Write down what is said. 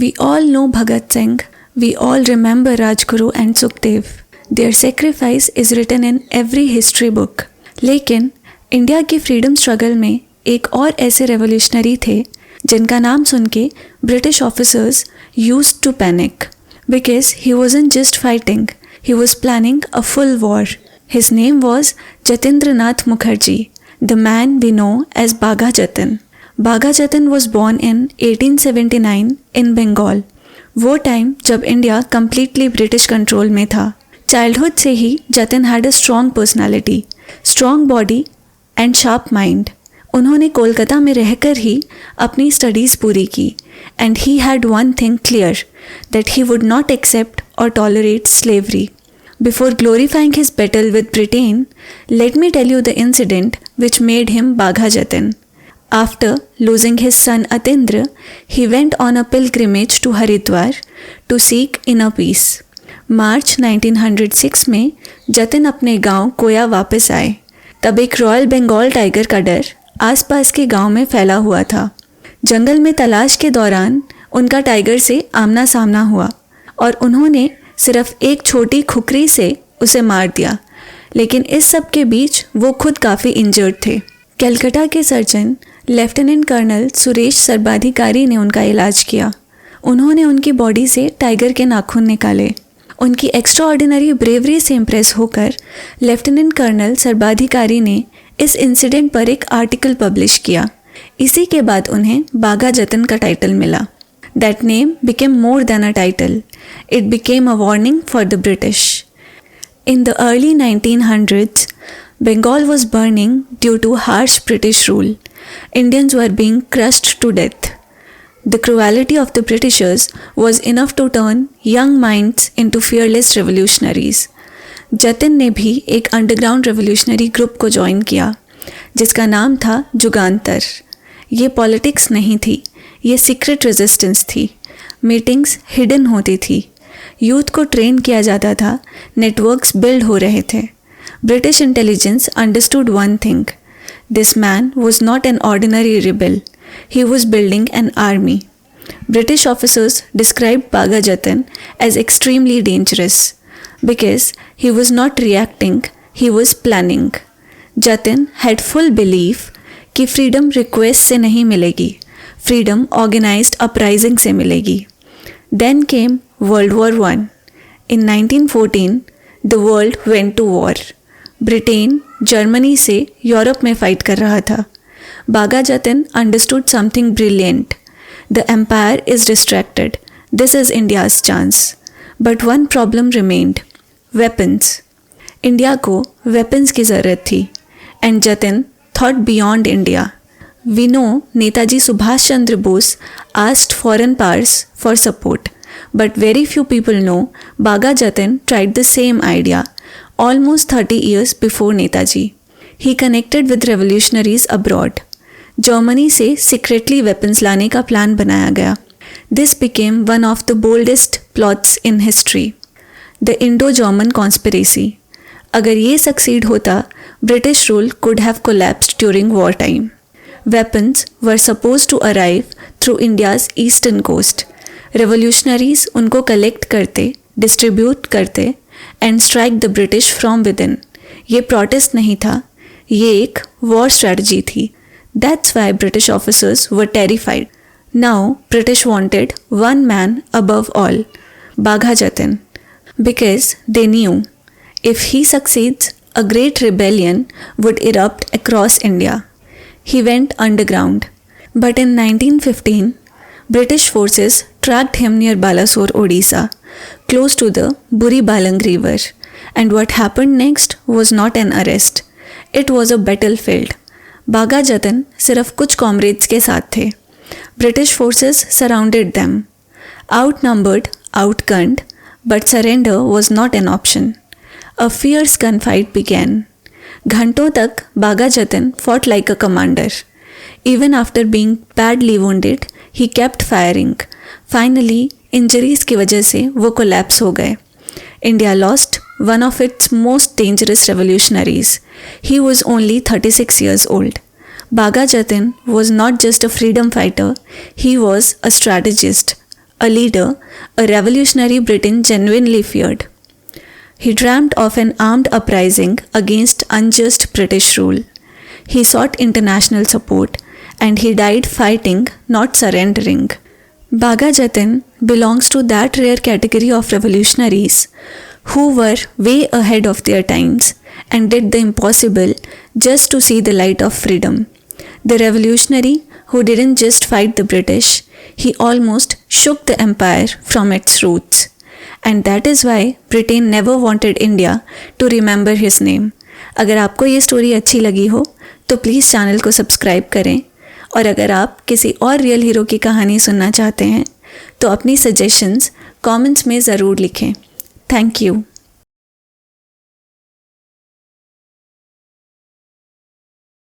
We all know Bhagat Singh. We all remember Rajguru and Sukhdev. Their sacrifice is written in every history book. लेकिन India की freedom struggle में एक और ऐसे revolutionary थे जिनका नाम सुन के British officers used to panic because he wasn't just fighting, he was planning a full war. His name was Jatindranath Mukherjee, the man we know as Bagha Jatin. Bagha Jatin was born in 1879 in Bengal. वो time जब India completely British control में था. Childhood से ही Jatin had a strong personality, strong body and sharp mind. उन्होंने कोलकाता में रहकर ही अपनी स्टडीज़ पूरी की and he had one thing clear that he would not accept और tolerate slavery. Before glorifying his battle with Britain, let me tell you the incident which made him Bagha Jatin. After losing his son Atindra, he went on a pilgrimage to Haridwar to seek inner peace. मार्च 1906 में जतिन अपने गांव कोया वापस आए. तब एक royal Bengal tiger का डर आसपास के गांव में फैला हुआ था. जंगल में तलाश के दौरान उनका टाइगर से आमना सामना हुआ और उन्होंने सिर्फ एक छोटी खुकरी से उसे मार दिया. लेकिन इस सब के बीच वो खुद काफ़ी इंजर्ड थे. कलकत्ता के सर्जन लेफ्टिनेंट कर्नल सुरेश सर्बाधिकारी ने उनका इलाज किया. उन्होंने उनकी बॉडी से टाइगर के नाखून निकाले. उनकी एक्स्ट्रा ऑर्डिनरी ब्रेवरी से इम्प्रेस होकर लेफ्टिनेंट कर्नल सर्बाधिकारी ने इस इंसिडेंट पर एक आर्टिकल पब्लिश किया. इसी के बाद उन्हें बाघा जतिन का टाइटल मिला. That name became more than a title. It became a warning for the British. In the early 1900s, Bengal was burning due to harsh British rule. Indians were being crushed to death. The cruelty of the Britishers was enough to turn young minds into fearless revolutionaries. Jatin ने भी एक underground revolutionary group को join किया जिसका नाम था जुगांतर. ये politics नहीं थी, ये सीक्रेट रेजिस्टेंस थी. मीटिंग्स हिडन होती थी. यूथ को ट्रेन किया जाता था. नेटवर्क्स बिल्ड हो रहे थे. British intelligence understood one thing. This man was not an ordinary rebel. He was building an army. British officers described Bagha Jatin as extremely dangerous because he was not reacting, he was planning. Jatin had full belief कि freedom request से नहीं मिलेगी, freedom organised uprising से मिलेगी. Then came world war one. In 1914 the world went to war. Britain Germany से Europe में fight कर रहा था. Bagha Jatin understood something brilliant. The empire is distracted. This is India's chance. But one problem remained, weapons. India को weapons की ज़रूरत थी and Jatin thought beyond India. We know Netaji Subhash Chandra Bose asked foreign powers for support, but very few people know Bagha Jatin tried the same idea almost 30 years before Netaji. He connected with revolutionaries abroad. Germany से secretly weapons लाने का plan बनाया गया. This became one of the boldest plots in history. The Indo-German conspiracy. अगर ये succeed होता, British rule could have collapsed during war time. Weapons were supposed to arrive through India's eastern coast. Revolutionaries उनको collect करते, distribute करते and strike the British from within. ये protest नहीं था, ये एक वॉर स्ट्रेटजी थी. That's why British officers were terrified. Now British wanted one man above all, Bagha Jatin, because they knew if he succeeds, a great rebellion would erupt across India. He went underground. But in 1915, British forces tracked him near Balasore, Odisha, close to the Buri Balang River. And what happened next was not an arrest. It was a battlefield. Bagha Jatin सिर्फ कुछ comrades के साथ थे. British forces surrounded them. Outnumbered, outgunned, but surrender was not an option. A fierce gunfight began. घंटों तक बाघा Jatin fought like a commander. Even after being badly wounded, he kept firing. Finally, injuries की वजह से वो collapse हो गए. India lost one of its most dangerous revolutionaries. He was only 36 years old. Bagha Jatin was not just a freedom fighter, he was a strategist, a leader, a revolutionary Britain genuinely feared. He dreamt of an armed uprising against unjust British rule. He sought international support, and he died fighting, not surrendering. Bhaga Jatin belongs to that rare category of revolutionaries who were way ahead of their times and did the impossible just to see the light of freedom. The revolutionary who didn't just fight the British, he almost shook the empire from its roots. And that is why Britain never wanted India to remember his name. अगर आपको ये story अच्छी लगी हो तो please channel को subscribe करें, और अगर आप किसी और रियल हीरो की कहानी सुनना चाहते हैं तो अपनी सजेशंस कमेंट्स में ज़रूर लिखें. Thank you.